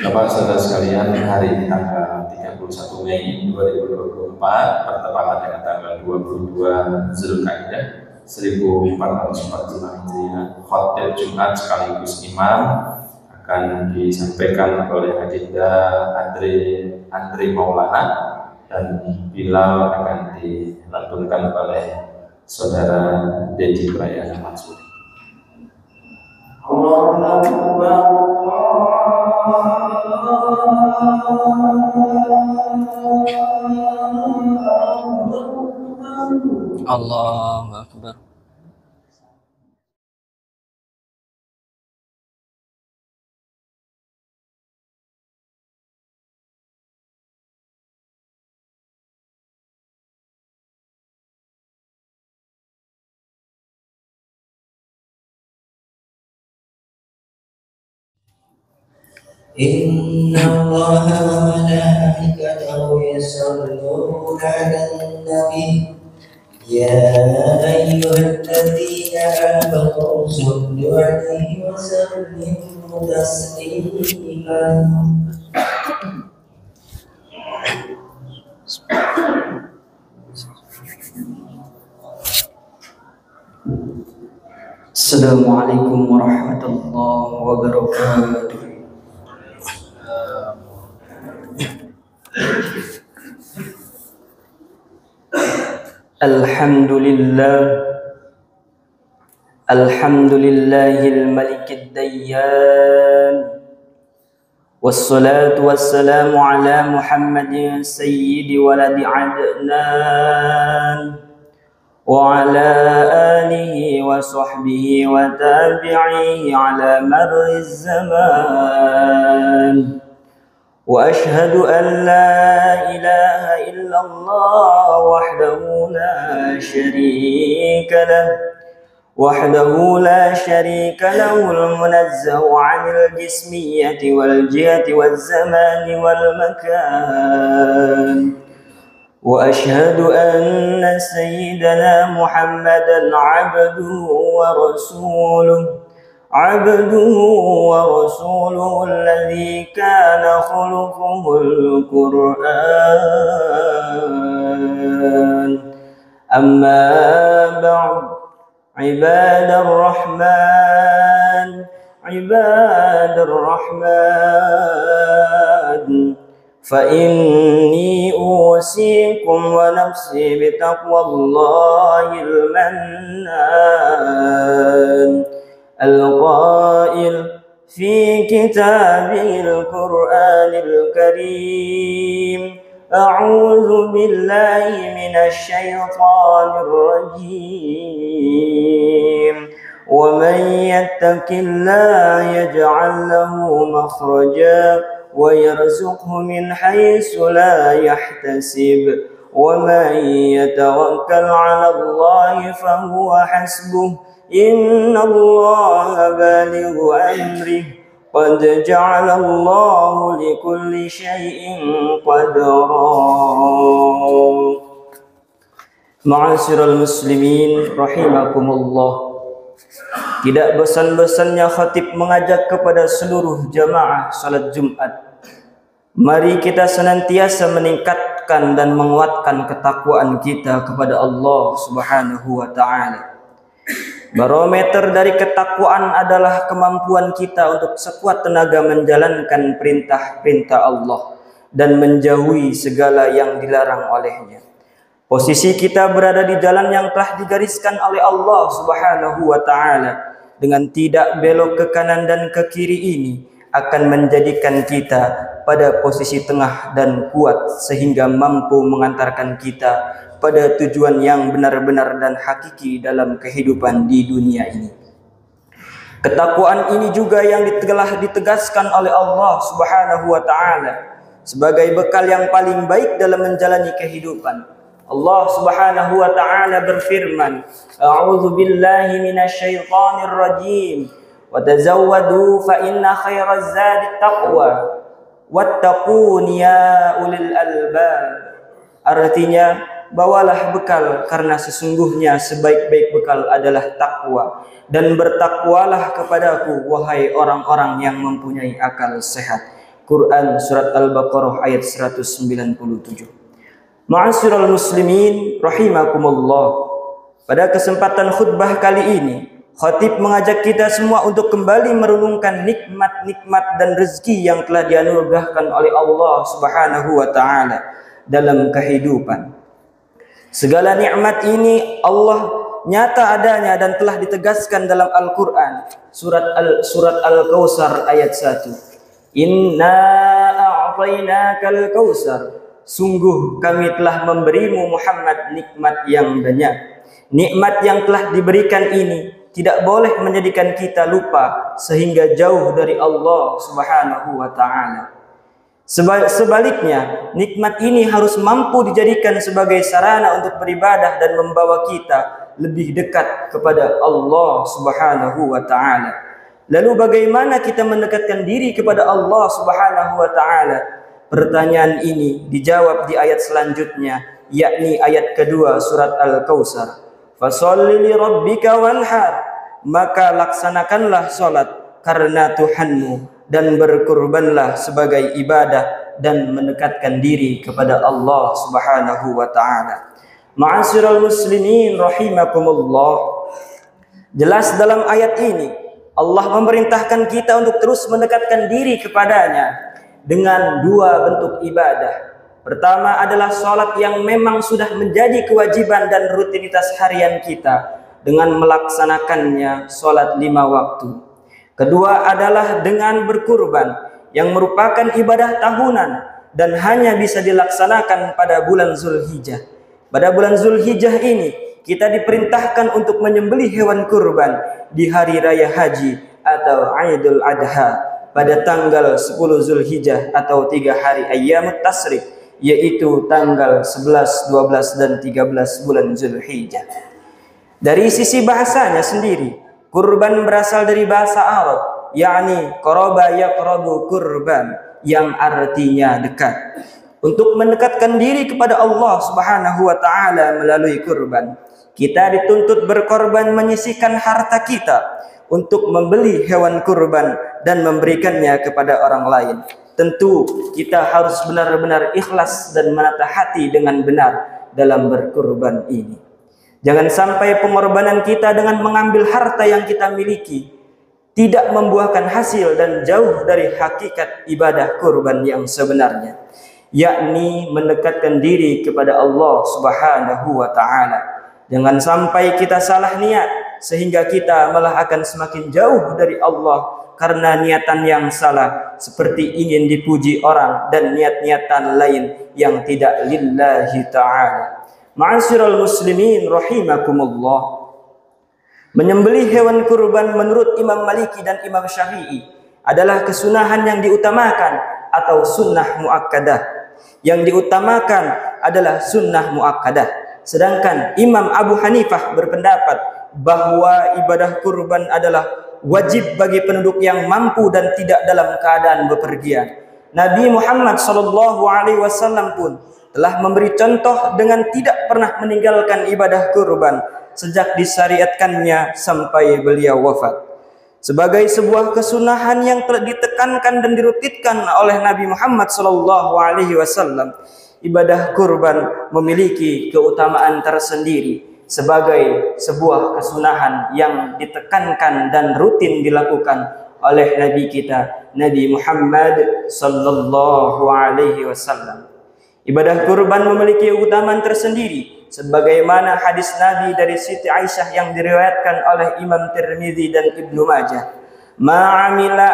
Bapak saudara sekalian, hari ini tanggal 31 Mei 2024 bertepatan dengan tanggal 22 Zulkaidah 1445 Hijriah. Khotbah Jumat sekaligus imam akan disampaikan oleh Adinda Andri Maulana, dan Bilal akan dilantunkan oleh Saudara Dedi Brayana Mansur. Allahu Akbar. إن الله وملائكته يصلون على النبي يا أيها الذين آمنوا صلوا عليه وسلموا تسليما. Assalamualaikum warahmatullahi wabarakatuh. Alhamdulillahil malikid dayyan, wassalatu wassalamu ala Muhammadin sayyidi waladi adnan, wa ala alihi wa sahbihi wa tabi'ihi ala marriz zaman. Wa ashhadu an la ilaha illallah wahdahu la syarika lahul munazzahu 'anil jismiyyati wal jihati waz zamani wal makan. Wa ashhadu anna sayyidana Muhammadan 'abduhu wa rasuluhu alladhi kana khuluquhul Qur'an. Amma ba'd, ibadar rahman, fa inni usikum wa nafsi bitaqwallahil mannan. Al-Qail fi kitabihil Qur'anil Karim, a'udzu billahi minasy syaithanir rajim. Wa man yattaqillaha yaj'al lahu makhraja wa yarzuqhu min haitsu la yahtasib. Wa man yatawakkal 'ala Allahi fa huwa hasbuh. Inna Allaha balighu amrih, qad ja'ala Allahu likulli syai'in qadra. Ma'asyiral muslimin rahimakumullah. Tidak bosan-bosannya khatib mengajak kepada seluruh jamaah salat Jumat, mari kita senantiasa meningkatkan dan menguatkan ketakwaan kita kepada Allah Subhanahu wa ta'ala. Barometer dari ketakwaan adalah kemampuan kita untuk sekuat tenaga menjalankan perintah-perintah Allah dan menjauhi segala yang dilarang olehnya. Posisi kita berada di jalan yang telah digariskan oleh Allah Subhanahu wa ta'ala dengan tidak belok ke kanan dan ke kiri ini akan menjadikan kita pada posisi tengah dan kuat sehingga mampu mengantarkan kita pada tujuan yang benar-benar dan hakiki dalam kehidupan di dunia ini. Ketakwaan ini juga yang telah ditegaskan oleh Allah Subhanahu wa ta'ala sebagai bekal yang paling baik dalam menjalani kehidupan. Allah Subhanahu wa ta'ala berfirman, a'udzu billahi minasy syaithanir rajim, wa tazawwadu fa inna khairaz zadi taqwa wattaqun ya ulil albab. Artinya, bawalah bekal karena sesungguhnya sebaik-baik bekal adalah takwa, dan bertakwalah kepadaku wahai orang-orang yang mempunyai akal sehat. Quran surat Al-Baqarah ayat 197. Ma'asyiral muslimin rahimakumullah. Pada kesempatan khutbah kali ini, khatib mengajak kita semua untuk kembali merenungkan nikmat-nikmat dan rezeki yang telah dianugerahkan oleh Allah Subhanahu wa taala dalam kehidupan. Segala nikmat ini Allah nyata adanya dan telah ditegaskan dalam Al-Qur'an surat Al-Kautsar ayat 1. Inna a'tainakal kautsar. Sungguh kami telah memberimu Muhammad nikmat yang banyak. Nikmat yang telah diberikan ini tidak boleh menjadikan kita lupa sehingga jauh dari Allah Subhanahu wa taala. Sebaliknya, nikmat ini harus mampu dijadikan sebagai sarana untuk beribadah dan membawa kita lebih dekat kepada Allah Subhanahu wa taala. Lalu bagaimana kita mendekatkan diri kepada Allah Subhanahu wa taala? Pertanyaan ini dijawab di ayat selanjutnya, yakni ayat kedua surat Al-Kautsar. Fasholli li rabbika wanhar. Maka laksanakanlah salat karena Tuhanmu dan berkurbanlah sebagai ibadah dan mendekatkan diri kepada Allah Subhanahu wa taala. Ma'asyiral muslimin rahimakumullah. Jelas dalam ayat ini Allah memerintahkan kita untuk terus mendekatkan diri kepadanya dengan dua bentuk ibadah. Pertama adalah salat yang memang sudah menjadi kewajiban dan rutinitas harian kita dengan melaksanakannya salat 5 waktu. Kedua adalah dengan berkurban yang merupakan ibadah tahunan dan hanya bisa dilaksanakan pada bulan Zulhijjah. Pada bulan Zulhijjah ini kita diperintahkan untuk menyembelih hewan kurban di hari raya haji atau Idul Adha pada tanggal 10 Zulhijjah atau 3 hari ayyamut tasrik, yaitu tanggal 11, 12 dan 13 bulan Zulhijjah. Dari sisi bahasanya sendiri, kurban berasal dari bahasa Arab, yakni qaraba yaqrabu kurban, yang artinya dekat. Untuk mendekatkan diri kepada Allah Subhanahu wa taala melalui kurban, kita dituntut berkorban menyisihkan harta kita untuk membeli hewan kurban dan memberikannya kepada orang lain. Tentu kita harus benar-benar ikhlas dan menata hati dengan benar dalam berkurban ini. Jangan sampai pengorbanan kita dengan mengambil harta yang kita miliki tidak membuahkan hasil dan jauh dari hakikat ibadah kurban yang sebenarnya, yakni mendekatkan diri kepada Allah Subhanahu wa taala. Jangan sampai kita salah niat sehingga kita malah akan semakin jauh dari Allah karena niatan yang salah, seperti ingin dipuji orang dan niat-niatan lain yang tidak lillahi ta'ala. Ma'asyiral muslimin rahimakumullah. Menyembelih hewan kurban menurut Imam Maliki dan Imam Syafi'i adalah kesunahan yang diutamakan atau sunnah muakkadah. Yang diutamakan adalah sunnah muakkadah. Sedangkan Imam Abu Hanifah berpendapat bahwa ibadah kurban adalah wajib bagi penduduk yang mampu dan tidak dalam keadaan bepergian. Nabi Muhammad SAW pun telah memberi contoh dengan tidak pernah meninggalkan ibadah kurban sejak disyariatkannya sampai beliau wafat. Sebagai sebuah kesunahan yang telah ditekankan dan dirutitkan oleh Nabi Muhammad SAW, ibadah kurban memiliki keutamaan tersendiri sebagai sebuah kesunahan yang ditekankan dan rutin dilakukan oleh Nabi kita, Nabi Muhammad sallallahu alaihi wasallam. Ibadah kurban memiliki keutamaan tersendiri sebagaimana hadis Nabi dari Siti Aisyah yang diriwayatkan oleh Imam Tirmidzi dan Ibnu Majah. Ma'amila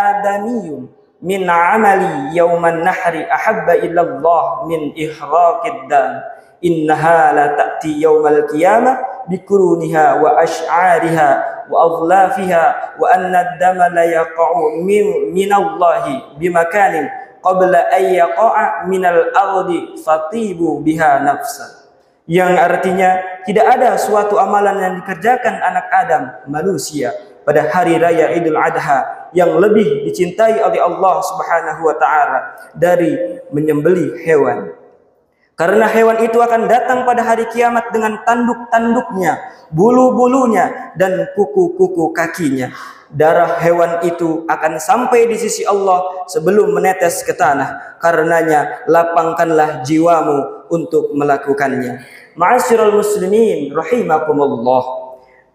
adamiyun min amali yauman nahri ahabba ilallah min ihraqid dam. Innaha la ta'ti yaumal qiyamah bikuruniha wa ash'ariha wa adlafiha wa anna ad-dama la yaqa'u minallahi bimakanin qabla an yaqa'a minal ardi fatibu biha nafsa. Yang artinya tidak ada suatu amalan yang dikerjakan anak Adam manusia pada hari raya Idul Adha yang lebih dicintai oleh Allah Subhanahu wa taala dari menyembelih hewan. Karena hewan itu akan datang pada hari kiamat dengan tanduk-tanduknya, bulu-bulunya dan kuku-kuku kakinya. darah hewan itu akan sampai di sisi Allah sebelum menetes ke tanah. Karenanya lapangkanlah jiwamu untuk melakukannya. Ma'asyiral muslimin rahimakumullah.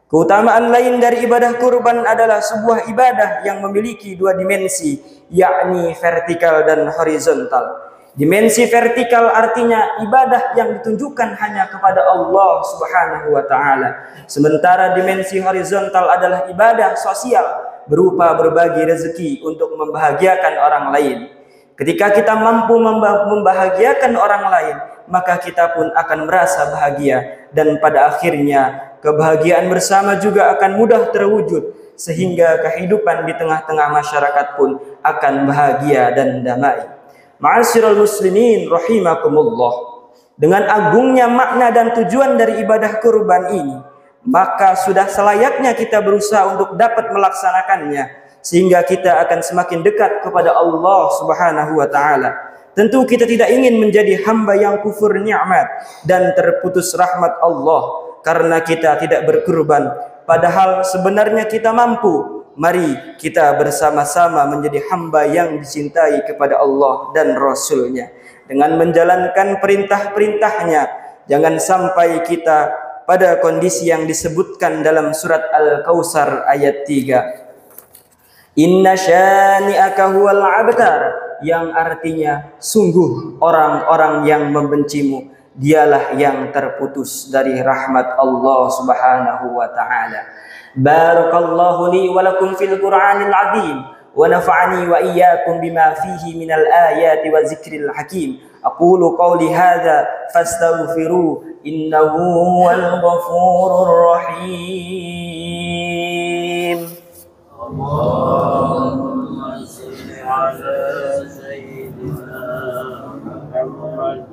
Keutamaan lain dari ibadah kurban adalah sebuah ibadah yang memiliki dua dimensi, yakni vertikal dan horizontal. Dimensi vertikal artinya ibadah yang ditunjukkan hanya kepada Allah Subhanahu wa taala. Sementara dimensi horizontal adalah ibadah sosial berupa berbagi rezeki untuk membahagiakan orang lain. Ketika kita mampu membahagiakan orang lain, maka kita pun akan merasa bahagia, dan pada akhirnya kebahagiaan bersama juga akan mudah terwujud, sehingga kehidupan di tengah-tengah masyarakat pun akan bahagia dan damai. Ma'asyiral muslimin rahimakumullah. Dengan agungnya makna dan tujuan dari ibadah kurban ini, maka sudah selayaknya kita berusaha untuk dapat melaksanakannya, sehingga kita akan semakin dekat kepada Allah Subhanahu wa taala. Tentu kita tidak ingin menjadi hamba yang kufur nikmat dan terputus rahmat Allah karena kita tidak berkurban, padahal sebenarnya kita mampu. Mari kita bersama-sama menjadi hamba yang dicintai kepada Allah dan Rasul-Nya dengan menjalankan perintah-perintahnya. Jangan sampai kita pada kondisi yang disebutkan dalam surat Al-Kautsar ayat 3. Inna syani'aka huwal abtar, yang artinya sungguh orang-orang yang membencimu dialah yang terputus dari rahmat Allah Subhanahu wa taala. Barakallahu li wa lakum fil Qur'anil azim wa nafa'ani wa iyyakum bima fihi minal ayati wa zikril hakim. Aqulu qawli hadza fastaghfiru innahu huwal ghafurur rahim. Allahumma shalli ala sayyidina Muhammad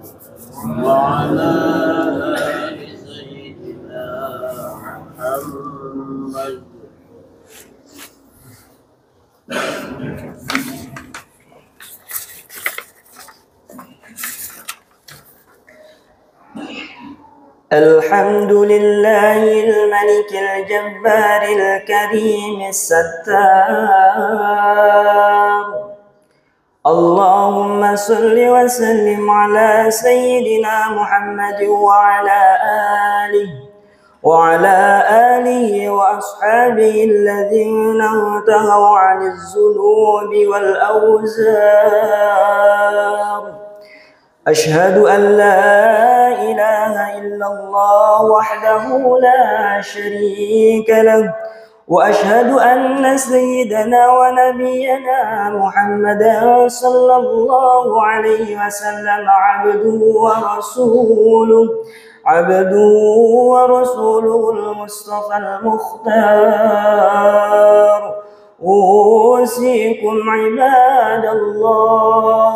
wa ala ali sayyidina Muhammad. الحمد لله الملك الجبار الكريم الستار. اللهم صل وسلم على سيدنا محمد وعلى آله وأصحابه الذين انتهوا عن الذنوب والأوزار. أشهد أن لا إله إلا الله وحده لا شريك له، وأشهد أن سيدنا ونبينا محمدا صلى الله عليه وسلم عبده ورسوله المصطفى المختار. أوصيكم عباد الله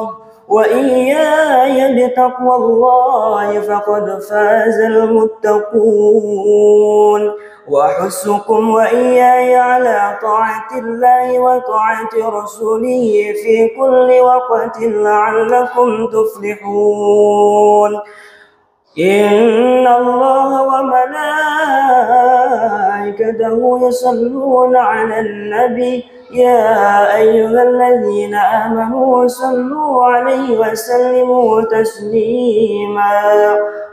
وإياي بتقوى الله فقد فاز المتقون. وأحثكم وإياي على طاعة الله وطاعة رسوله في كل وقت لعلكم تفلحون. إن الله وملائكته يصلون على النبي يا أيها الذين آمنوا صلوا عليه وسلموا تسليما.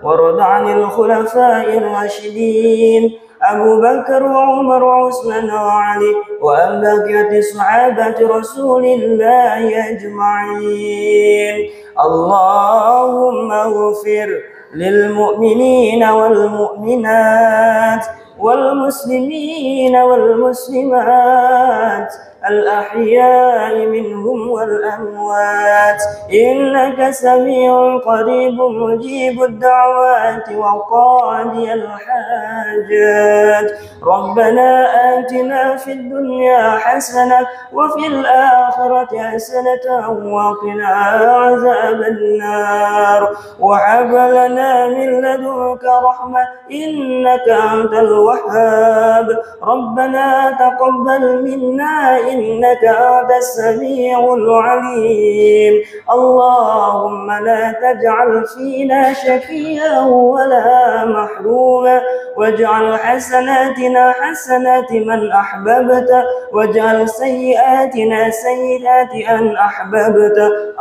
وارض عن الخلفاء الراشدين أبو بكر وعمر وعثمان وعلي وعن بقية صحابة رسول الله أجمعين. اللهم اغفر للمؤمنين والمؤمنات والمسلمين والمسلمات الأحياء منهم والأموات إنك سميع قريب مجيب الدعوات وقاضي الحاجات. ربنا آتنا في الدنيا حسنة وفي الآخرة حسنة وقنا عذاب النار. وهب لنا من لدنك رحمة إنك أنت الوهاب. ربنا تقبل منا إنك أنت السميع العليم. اللهم لا تجعل فينا شقيا ولا محروما، واجعل حسناتنا حسنات من أحببت، واجعل سيئاتنا سيئات أن أحببت.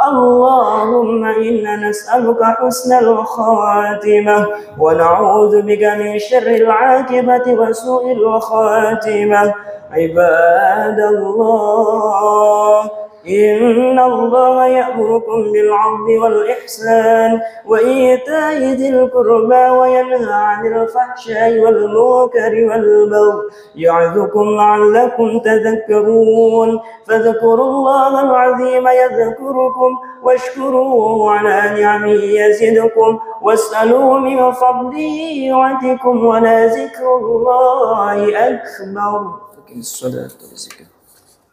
اللهم إنا نسألك حسن الخاتمة ونعوذ بك من شر العاقبة وسوء الخاتمة. عباد الله، إن الله يأمركم بالعدل والإحسان وإيتاء ذي القربى وينهى عن الفحشاء والمنكر والبغي يعظكم لعلكم تذكرون. فاذكروا الله العظيم يذكركم واشكروه على نعمه يزدكم واسألوه من فضله يعطكم ولذكر الله أكبر. الصلاة والزكاة.